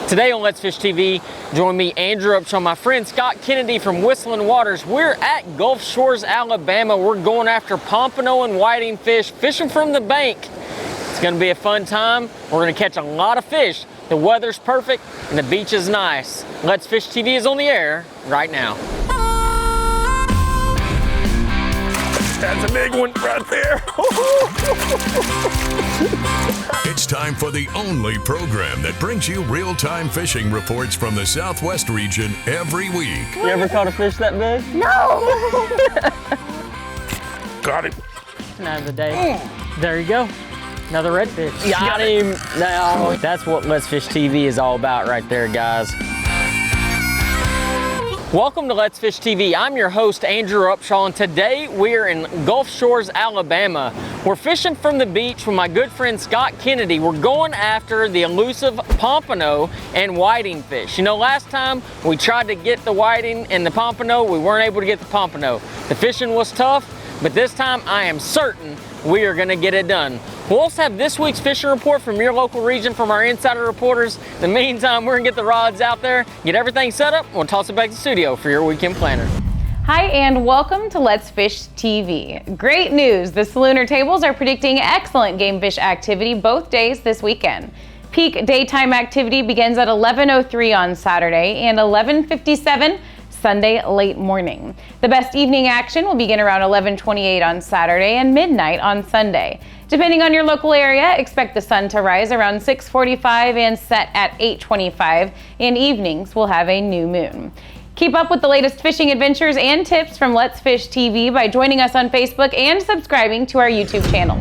Today on Let's Fish TV, join me, Andrew Upshaw, my friend Scott Kennedy from Whistling Waters. We're at Gulf Shores, Alabama. We're going after pompano and whiting fish, fishing from the bank. It's gonna be a fun time. We're gonna catch a lot of fish. The weather's perfect and the beach is nice. Let's Fish TV is on the air right now. That's a big one right there. It's time for the only program that brings you real-time fishing reports from the Southwest region every week. You ever caught a fish that big? No! Got it. Now the day. There you go. Another redfish. Got him. Now, that's what Let's Fish TV is all about right there, guys. Welcome to Let's Fish TV. I'm your host, Andrew Upshaw, and today we're in Gulf Shores, Alabama. We're fishing from the beach with my good friend Scott Kennedy. We're going after the elusive pompano and whiting fish. You know, last time we tried to get the whiting and the pompano, we weren't able to get the pompano. The fishing was tough, but this time I am certain we are gonna get it done. We'll also have this week's fishing report from your local region from our insider reporters. In the meantime, we're gonna get the rods out there, get everything set up, and we'll toss it back to the studio for your weekend planner. Hi and welcome to Let's Fish TV. Great news, the Salooner tables are predicting excellent game fish activity both days this weekend. Peak daytime activity begins at 11:03 on Saturday and 11:57 Sunday late morning. The best evening action will begin around 11:28 on Saturday and midnight on Sunday. Depending on your local area, expect the sun to rise around 6:45 and set at 8:25, and evenings will have a new moon. Keep up with the latest fishing adventures and tips from Let's Fish TV by joining us on Facebook and subscribing to our YouTube channel.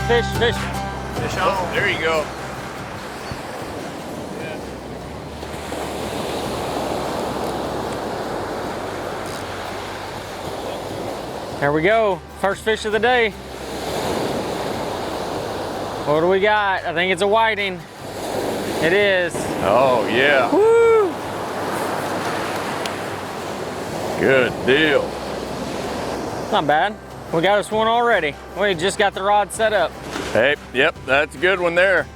Fish, fish. Fish on. There you go. There we go. First fish of the day. What do we got? I think it's a whiting. It is. Oh, yeah. Woo! Good deal. Not bad. We got us one already. We just got the rod set up. Hey, yep, that's a good one there.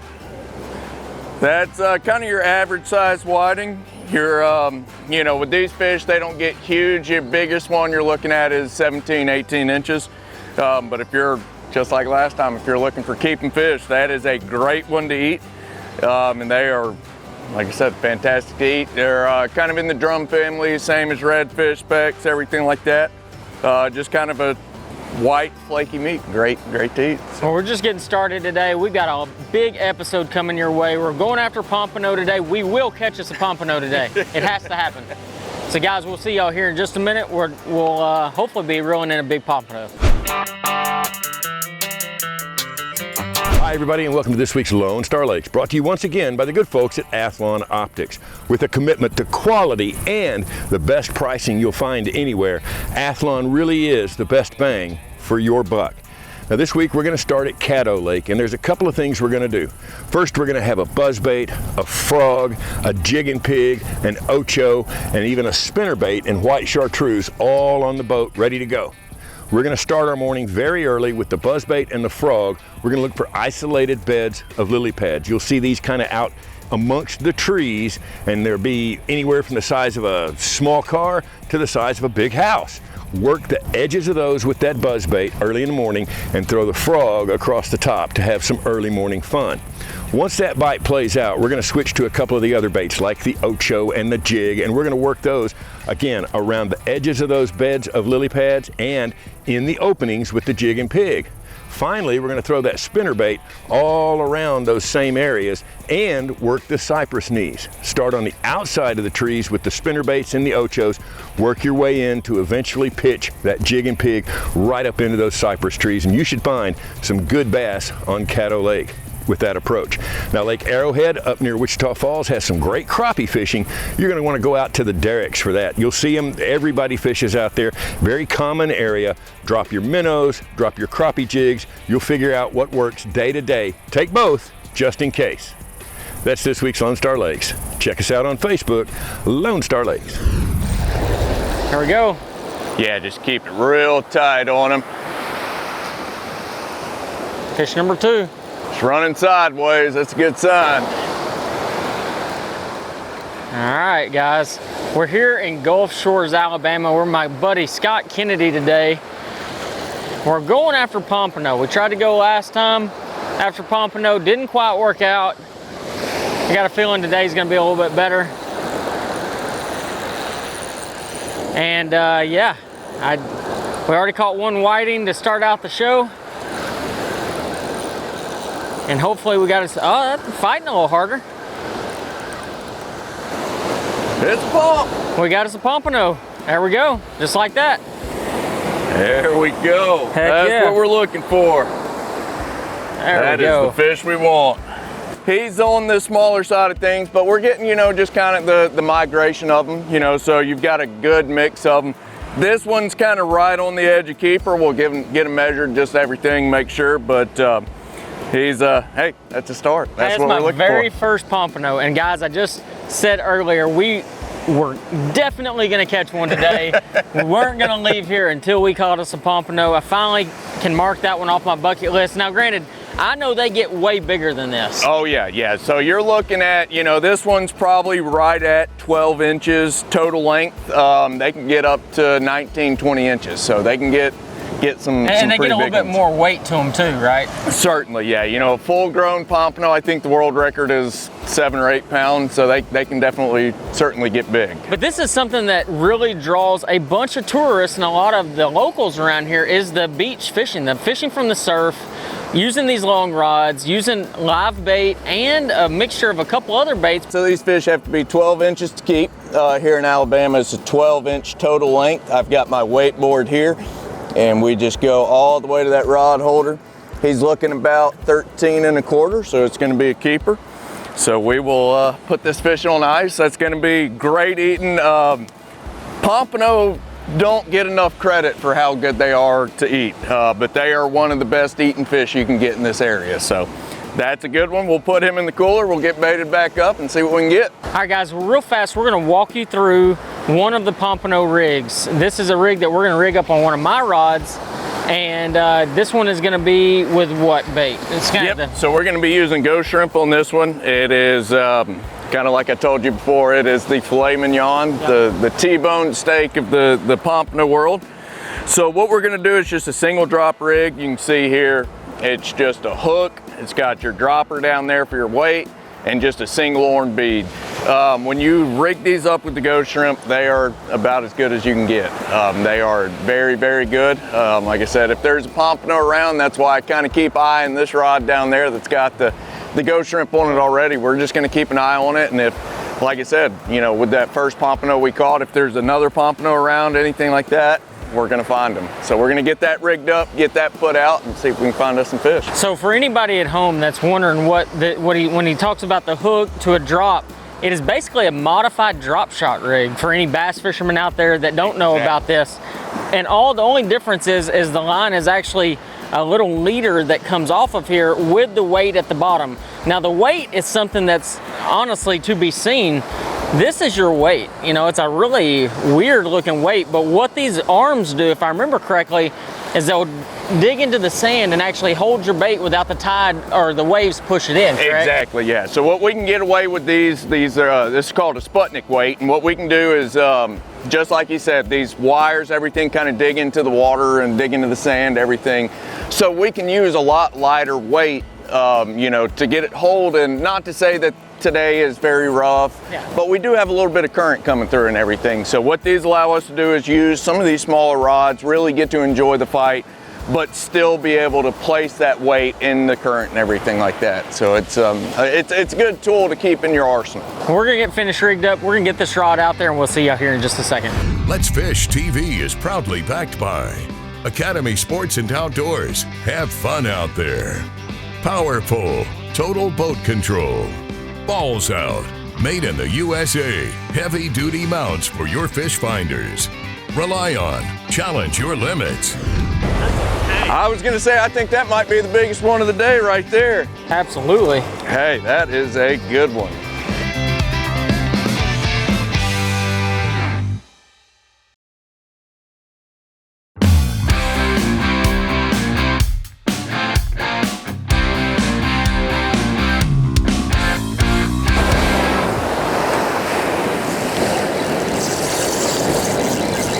That's kind of your average size whiting. You know, with these fish, they don't get huge. Your biggest one you're looking at is 17, 18 inches. But if you're, just like last time, if you're looking for keeping fish, that is a great one to eat. And they are, like I said, fantastic to eat. They're kind of in the drum family, same as redfish, specks, everything like that. Just kind of a white, flaky meat. Great to eat. Well, we're just getting started today. We've got a big episode coming your way. We're going after pompano today. We will catch us a pompano today. It has to happen. So guys, we'll see y'all here in just a minute. We'll hopefully be reeling in a big pompano. Hi everybody and welcome to this week's Lone Star Lakes, brought to you once again by the good folks at Athlon Optics. With a commitment to quality and the best pricing you'll find anywhere, Athlon really is the best bang for your buck. Now this week we're going to start at Caddo Lake, and there's a couple of things we're going to do. First, we're going to have a buzzbait, a frog, a jig and pig, an ocho, and even a spinnerbait and white chartreuse all on the boat ready to go. We're going to start our morning very early with the buzzbait and the frog. We're going to look for isolated beds of lily pads. You'll see these kind of out amongst the trees, and there'll be anywhere from the size of a small car to the size of a big house. Work the edges of those with that buzzbait early in the morning and throw the frog across the top to have some early morning fun. Once that bite plays out, we're going to switch to a couple of the other baits like the ocho and the jig, and we're going to work those again around the edges of those beds of lily pads and in the openings with the jig and pig. Finally, we're going to throw that spinnerbait all around those same areas and work the cypress knees. Start on the outside of the trees with the spinnerbaits and the ochos, work your way in to eventually pitch that jig and pig right up into those cypress trees, and you should find some good bass on Caddo Lake. with that approach. Now, Lake Arrowhead up near Wichita Falls has some great crappie fishing. You're going to want to go out to the derricks for that. You'll see them. Everybody fishes out there. Very common area. Drop your minnows, drop your crappie jigs. You'll figure out what works day to day. Take both just in case. That's this week's Lone Star Lakes. Check us out on Facebook, Lone Star Lakes. Here we go. Yeah, just keep it real tight on them. Fish number 2. It's running sideways, that's a good sign. All right, guys. We're here in Gulf Shores, Alabama. We're with my buddy Scott Kennedy today. We're going after pompano. We tried to go last time after pompano, didn't quite work out. I got a feeling today's gonna be a little bit better. And yeah, we already caught one whiting to start out the show. And hopefully we got us, oh, that's fighting a little harder. It's a pump. We got us a pompano. There we go, just like that. There we go. That's yeah. what we're looking for. There we go. That is the fish we want. He's on the smaller side of things, but we're getting, just kind of the migration of them, so you've got a good mix of them. This one's kind of right on the edge of keeper. We'll get him measured, just everything, make sure, but he's, hey, that's a start. That's what we're looking for. That's my very first pompano, and guys, I just said earlier, we were definitely gonna catch one today. We weren't gonna leave here until we caught us a pompano. I finally can mark that one off my bucket list. Now, granted, I know they get way bigger than this. Oh yeah. So you're looking at, this one's probably right at 12 inches total length. They can get up to 19, 20 inches. So they can get some and they pretty get a little big bit ones. more weight to them too, right? Certainly, yeah. A full-grown pompano, I think the world record is 7 or 8 pounds. So they can certainly get big. But this is something that really draws a bunch of tourists and a lot of the locals around here is the beach fishing, the fishing from the surf, using these long rods, using live bait, and a mixture of a couple other baits. So these fish have to be 12 inches to keep. Here in Alabama, it's a 12-inch total length. I've got my weight board here, and we just go all the way to that rod holder. He's looking about 13 1/4, so it's gonna be a keeper. So we will put this fish on ice. That's gonna be great eating. Pompano don't get enough credit for how good they are to eat, but they are one of the best eating fish you can get in this area. So that's a good one. We'll put him in the cooler. We'll get baited back up and see what we can get. All right, guys, real fast, we're gonna walk you through one of the pompano rigs. This is a rig that we're gonna rig up on one of my rods, and this one is gonna be with what bait? It's kind of So we're gonna be using ghost shrimp on this one. It is kind of like I told you before, it is the filet mignon, the T-bone steak of the pompano world. So what we're gonna do is just a single drop rig. You can see here, it's just a hook. It's got your dropper down there for your weight and just a single horn bead. When you rig these up with the ghost shrimp, they are about as good as you can get. They are very, very good. Like I said, if there's a pompano around, that's why I kind of keep eyeing this rod down there that's got the ghost shrimp on it already. We're just gonna keep an eye on it, and if, like I said, with that first pompano we caught, if there's another pompano around, anything like that, we're gonna find them. So we're gonna get that rigged up, get that put out, and see if we can find us some fish. So for anybody at home that's wondering when he talks about the hook to a drop, it is basically a modified drop shot rig for any bass fishermen out there that don't know about this. And the only difference is the line is actually a little leader that comes off of here with the weight at the bottom. Now the weight is something that's honestly to be seen. This is your weight. It's a really weird looking weight, but what these arms do, if I remember correctly, is they'll dig into the sand and actually hold your bait without the tide or the waves push it in, correct? Exactly, yeah. So what we can get away with this is called a Sputnik weight, and what we can do is, just like you said, these wires, everything kind of dig into the water and dig into the sand, everything. So we can use a lot lighter weight, to get it hold, and not to say that today is very rough, but we do have a little bit of current coming through and everything. So what these allow us to do is use some of these smaller rods, really get to enjoy the fight, but still be able to place that weight in the current and everything like that. So it's a good tool to keep in your arsenal. We're gonna get finished rigged up. We're gonna get this rod out there, and we'll see you out here in just a second. Let's Fish TV is proudly backed by Academy Sports and Outdoors. Have fun out there. Power Pull, Total Boat Control. Balls Out, made in the USA. Heavy duty mounts for your fish finders. Rely on, challenge your limits. I was gonna say, I think that might be the biggest one of the day right there. Absolutely. Hey, that is a good one.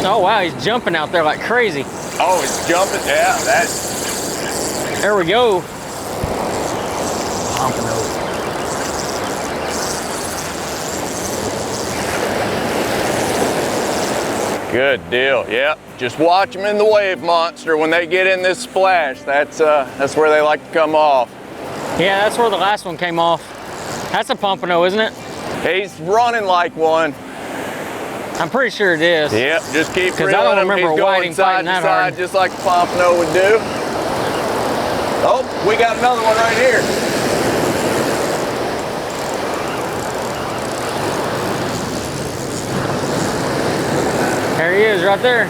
Oh wow, he's jumping out there like crazy. Oh, it's jumping. Yeah, that's. There we go. Good deal. Yep. Just watch them in the wave monster when they get in this splash. That's where they like to come off. Yeah, that's where the last one came off. That's a pompano, isn't it? He's running like one. I'm pretty sure it is. Yep, just keep reeling I don't him. remember He's a whiting going side fighting to that side hard. just like a pompano would do. Oh, we got another one right here. There he is, right there.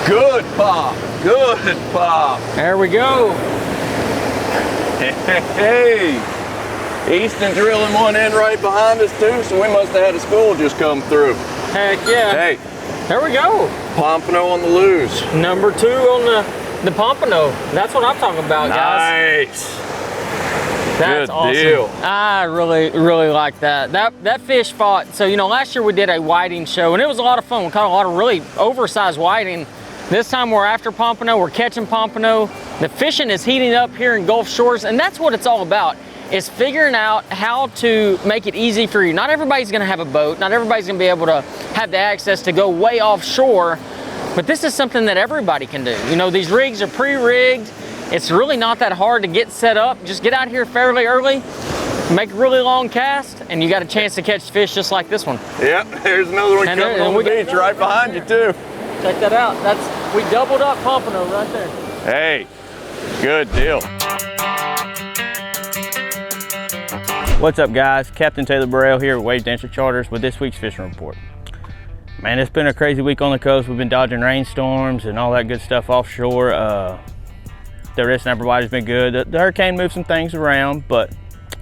Good pop. Good pop. There we go. Hey. Easton's reeling one in right behind us too, so we must have had a school just come through. Heck yeah. Hey, There we go. pompano on the loose. Number 2 on the pompano. That's what I'm talking about, guys. Nice. That's Good awesome. deal. I really like that. That fish fought. So, you know, last year we did a whiting show and it was a lot of fun. We caught a lot of really oversized whiting. This time we're after pompano, we're catching pompano. The fishing is heating up here in Gulf Shores, and that's what it's all about, is figuring out how to make it easy for you. Not everybody's gonna have a boat. Not everybody's gonna be able to have the access to go way offshore, but this is something that everybody can do. You know, these rigs are pre-rigged. It's really not that hard to get set up. Just get out here fairly early, make a really long cast, and you got a chance to catch fish just like this one. Yep, there's another one coming on the beach right behind you too. Check that out. We doubled up pompano right there. Hey, good deal. What's up, guys? Captain Taylor Burrell here with Wave Dancer Charters with this week's fishing report. Man, it's been a crazy week on the coast. We've been dodging rainstorms and all that good stuff offshore. The rest of everybody's been good. The hurricane moved some things around, but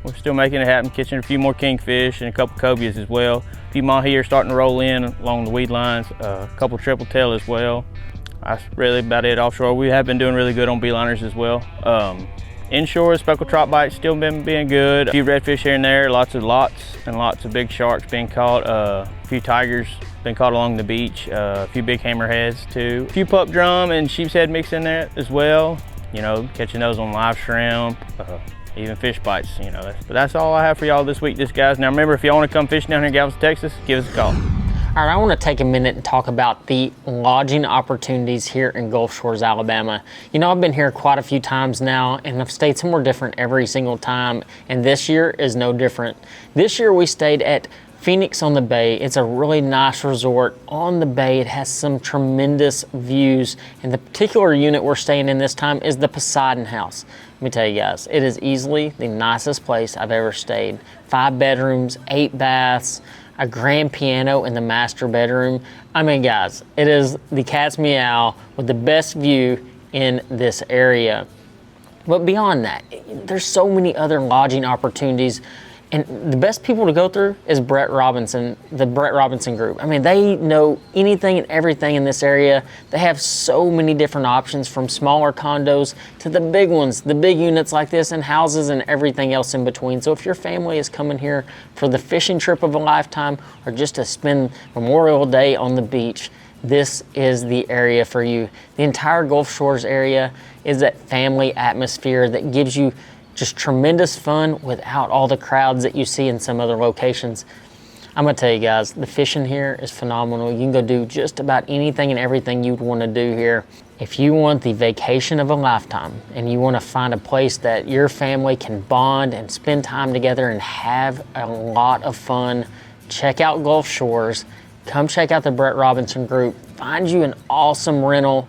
we're still making it happen, catching a few more kingfish and a couple cobias as well. A few mahi are starting to roll in along the weed lines, a couple triple tail as well. That's really about it offshore. We have been doing really good on beeliners as well. Inshore, speckled trot bites still been being good. A few redfish here and there, lots and lots of big sharks being caught. A few tigers been caught along the beach. A few big hammerheads too. A few pup drum and sheep's head mixed in there as well. You know, catching those on live shrimp, even fish bites, you know. But that's all I have for y'all this week, guys. Now remember, if y'all want to come fishing down here in Galveston, Texas, give us a call. All right, I want to take a minute and talk about the lodging opportunities here in Gulf Shores, Alabama. You know, I've been here quite a few times now, and I've stayed somewhere different every single time, and this year is no different. This year we stayed at Phoenix on the Bay. It's a really nice resort on the bay. It has some tremendous views, and the particular unit we're staying in this time is the Poseidon House. Let me tell you guys, it is easily the nicest place I've ever stayed. 5 bedrooms, 8 baths, a grand piano in the master bedroom. I mean, guys, it is the cat's meow with the best view in this area. But beyond that, there's so many other lodging opportunities, and the best people to go through is Brett Robinson, the Brett Robinson Group. I mean, they know anything and everything in this area. They have so many different options, from smaller condos to the big ones, the big units like this, and houses and everything else in between. So if your family is coming here for the fishing trip of a lifetime or just to spend Memorial Day on the beach, this is the area for you. The entire Gulf Shores area is that family atmosphere that gives you just tremendous fun without all the crowds that you see in some other locations. I'm gonna tell you guys, the fishing here is phenomenal. You can go do just about anything and everything you'd wanna do here. If you want the vacation of a lifetime and you wanna find a place that your family can bond and spend time together and have a lot of fun, check out Gulf Shores. Come check out the Brett Robinson Group. Find you an awesome rental.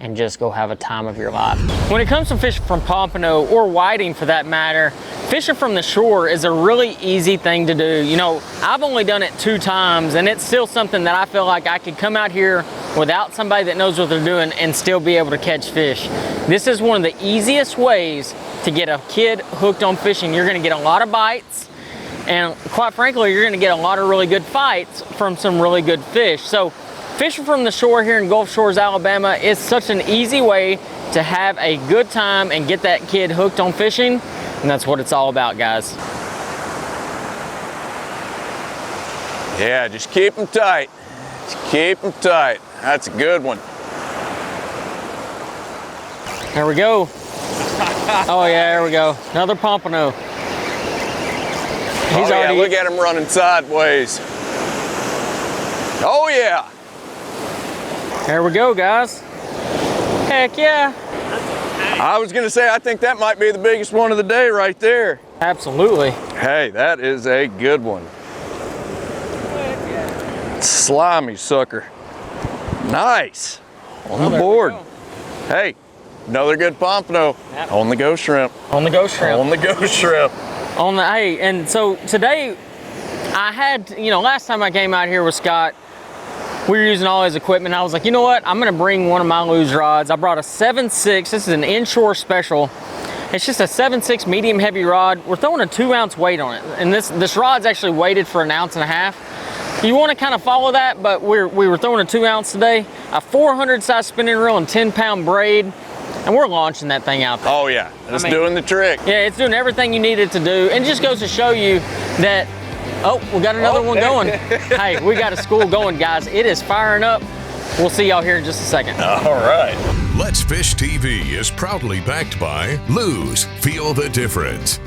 and just go have a time of your life. When it comes to fishing from pompano or whiting for that matter, fishing from the shore is a really easy thing to do. You know, I've only done it 2 times and it's still something that I feel like I could come out here without somebody that knows what they're doing and still be able to catch fish. This is one of the easiest ways to get a kid hooked on fishing. You're gonna get a lot of bites, and quite frankly, you're gonna get a lot of really good fights from some really good fish. So fishing from the shore here in Gulf Shores, Alabama is such an easy way to have a good time and get that kid hooked on fishing, and that's what it's all about, guys. Yeah, just keep them tight. Just keep them tight. That's a good one. There we go. Oh yeah, there we go. Another pompano. He's already... look at him running sideways. Oh yeah. There we go, guys. Heck yeah. I was gonna say, I think that might be the biggest one of the day right there. Absolutely. Hey, that is a good one. Slimy sucker. Nice. On the board. Hey, another good pompano. Yep. On the ghost shrimp. On the ghost shrimp. On the ghost shrimp. On the, hey, and so today I had, you know, last time I came out here with Scott, we were using all his equipment. I was like, you know what? I'm gonna bring one of my luge rods. I brought a 7.6. This is an inshore special. It's just a 7.6 medium heavy rod. We're throwing a 2-ounce weight on it. And this rod's actually weighted for 1.5 ounces. You wanna kind of follow that, but we were throwing a 2-ounce today, a 400 size spinning reel and 10-pound braid. And we're launching that thing out there. Oh yeah, it's doing the trick. Yeah, it's doing everything you need it to do. And just goes to show you that, oh, we got another one going. Hey, we got a school going, guys. It is firing up. We'll see y'all here in just a second. All right. Let's Fish TV is proudly backed by Lose, Feel the Difference,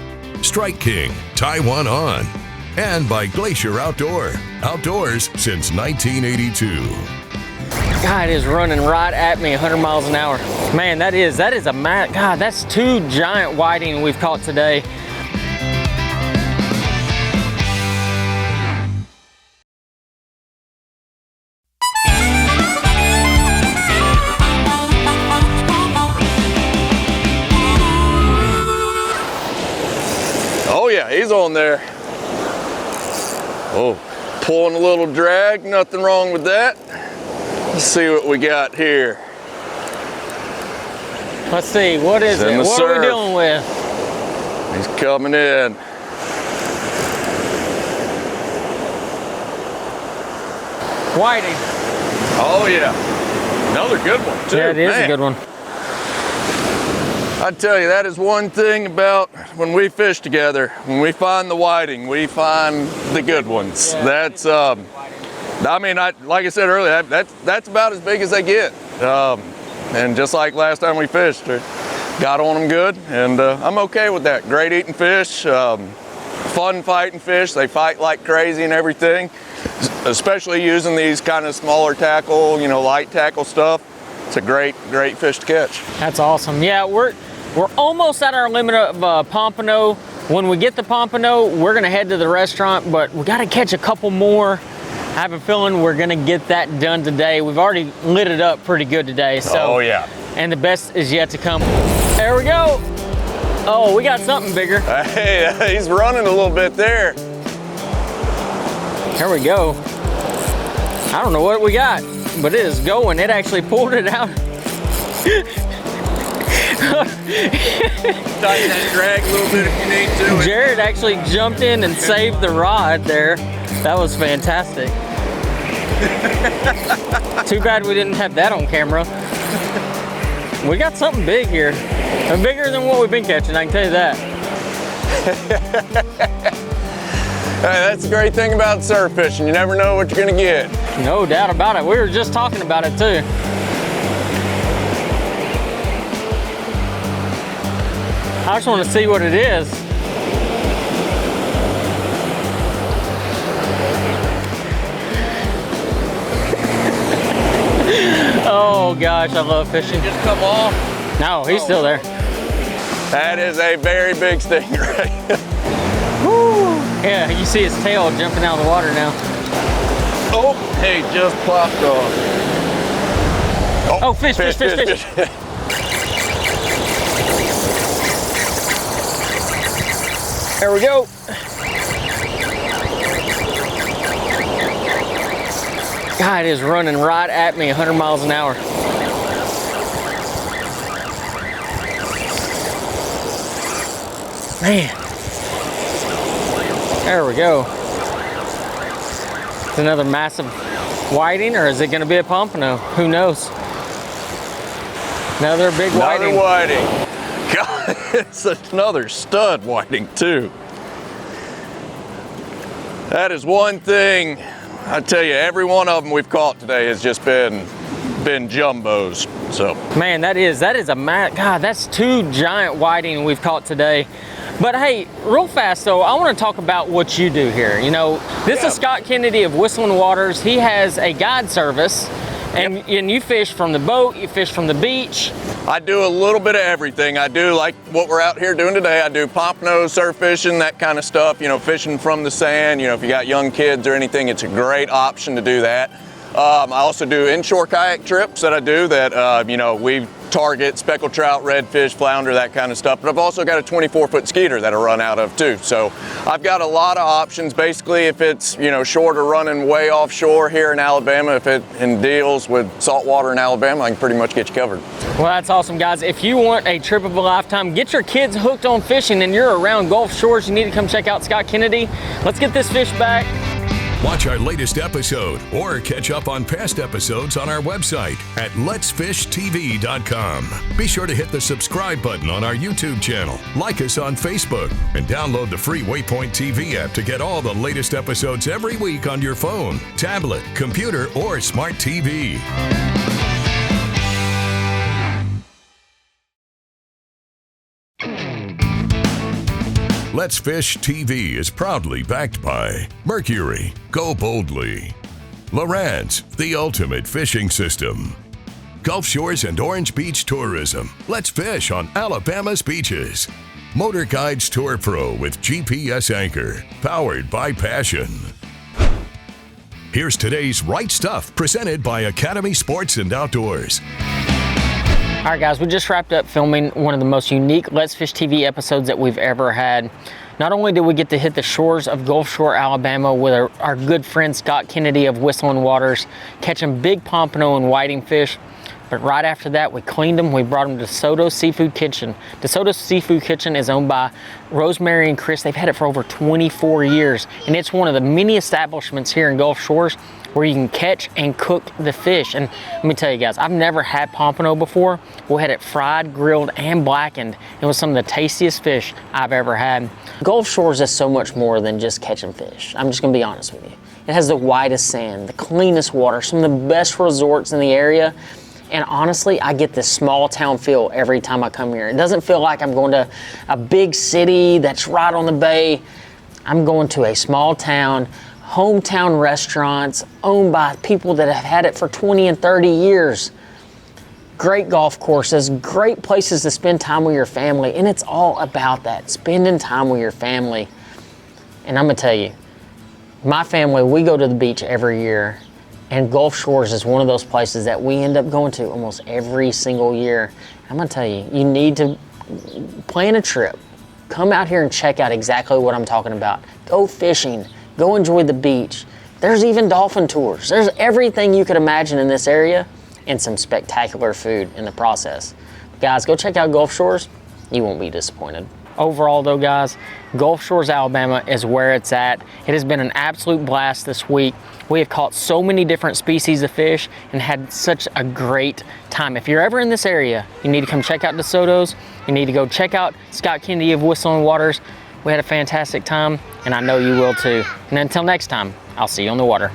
Strike King, Tie One On, and by Glacier Outdoors since 1982. God, it is running right at me 100 miles an hour. Man, that is a God, that's 2 giant whiting we've caught today. Oh yeah, he's on there. Oh, pulling a little drag, nothing wrong with that. Let's see what we got here. Let's see, what is it? What are we dealing with? He's coming in. Whiting. Oh yeah, another good one too. Yeah, it is a good one. I tell you, that is one thing about when we fish together. When we find the whiting, we find the good ones. Yeah, that's, I mean, like I said earlier, that's about as big as they get. And just like last time we fished, got on them good, and I'm okay with that. Great eating fish, fun fighting fish. They fight like crazy and everything, especially using these kind of smaller tackle, you know, light tackle stuff. It's a great fish to catch. That's awesome. Yeah, we're almost at our limit of pompano. When we get the pompano, we're gonna head to the restaurant, but we gotta catch a couple more. I have a feeling we're gonna get that done today. We've already lit it up pretty good today. So, oh yeah. And the best is yet to come. There we go. Oh, we got something bigger. Hey, he's running a little bit there. There we go. I don't know what we got, but it is going. It actually pulled it out. Tighten that drag a little bit if you need to. Jared actually jumped in and saved the rod there. That was fantastic. Too bad we didn't have that on camera. We got something big here. Bigger than what we've been catching, I can tell you that. Hey, that's the great thing about surf fishing. You never know what you're gonna get. No doubt about it. We were just talking about it too. I just want to see what it is. Oh gosh, I love fishing. Just come off. No, he's still there. That is a very big stingray. Woo. Yeah, you see his tail jumping out of the water now. Oh, hey, just popped off. Oh, fish. There we go. God, it is running right at me, 100 miles an hour. Man. There we go. It's another massive whiting, or is it going to be a pompano? Who knows? Another big whiting. Another whiting. God, it's another stud whiting too. That is one thing, I tell you, every one of them we've caught today has just been jumbos. So man, that is God, that's 2 giant whiting we've caught today. But hey, real fast though, I want to talk about what you do here. You know, this is Scott Kennedy of Whistling Waters. He has a guide service, and you fish from the boat, you fish from the beach. I do a little bit of everything. I do like what we're out here doing today. I do pompano, surf fishing, that kind of stuff, you know, fishing from the sand. You know, if you got young kids or anything, it's a great option to do that. I also do inshore kayak trips that I do that, you know, we target speckled trout, redfish, flounder, that kind of stuff. But I've also got a 24-foot skeeter that I run out of too. So I've got a lot of options. Basically, if it's, you know, shorter running way offshore here in Alabama, if it in deals with saltwater in Alabama, I can pretty much get you covered. Well, that's awesome, guys. If you want a trip of a lifetime, get your kids hooked on fishing and you're around Gulf Shores, you need to come check out Scott Kennedy. Let's get this fish back. Watch our latest episode or catch up on past episodes on our website at letsfishtv.com. Be sure to hit the subscribe button on our YouTube channel, like us on Facebook, and download the free Waypoint TV app to get all the latest episodes every week on your phone, tablet, computer, or smart TV. Let's Fish TV is proudly backed by Mercury, Go Boldly, Lowrance, the ultimate fishing system, Gulf Shores and Orange Beach Tourism. Let's fish on Alabama's beaches. Motor Guides Tour Pro with GPS anchor, powered by passion. Here's today's Right Stuff, presented by Academy Sports and Outdoors. All right, guys, we just wrapped up filming one of the most unique Let's Fish TV episodes that we've ever had. Not only did we get to hit the shores of Gulf Shore, Alabama with our good friend Scott Kennedy of Whistling Waters, catching big pompano and whiting fish, but right after that, we cleaned them. We brought them to DeSoto's Seafood Kitchen. DeSoto's Seafood Kitchen is owned by Rosemary and Chris. They've had it for over 24 years, and it's one of the many establishments here in Gulf Shores where you can catch and cook the fish. And let me tell you guys, I've never had pompano before. We had it fried, grilled, and blackened. It was some of the tastiest fish I've ever had. Gulf Shores is so much more than just catching fish. I'm just gonna be honest with you. It has the whitest sand, the cleanest water, some of the best resorts in the area. And honestly, I get this small town feel every time I come here. It doesn't feel like I'm going to a big city that's right on the bay. I'm going to a small town, hometown restaurants owned by people that have had it for 20 and 30 years. Great golf courses, great places to spend time with your family, and it's all about that, spending time with your family. And I'm gonna tell you, my family, we go to the beach every year, and Gulf Shores is one of those places that we end up going to almost every single year. I'm gonna tell you, you need to plan a trip. Come out here and check out exactly what I'm talking about. Go fishing, go enjoy the beach. There's even dolphin tours. There's everything you could imagine in this area and some spectacular food in the process. Guys, go check out Gulf Shores. You won't be disappointed. Overall though, guys, Gulf Shores, Alabama is where it's at. It has been an absolute blast this week. We have caught so many different species of fish and had such a great time. If you're ever in this area, you need to come check out DeSoto's. You need to go check out Scott Kennedy of Whistling Waters. We had a fantastic time, and I know you will too. And until next time, I'll see you on the water.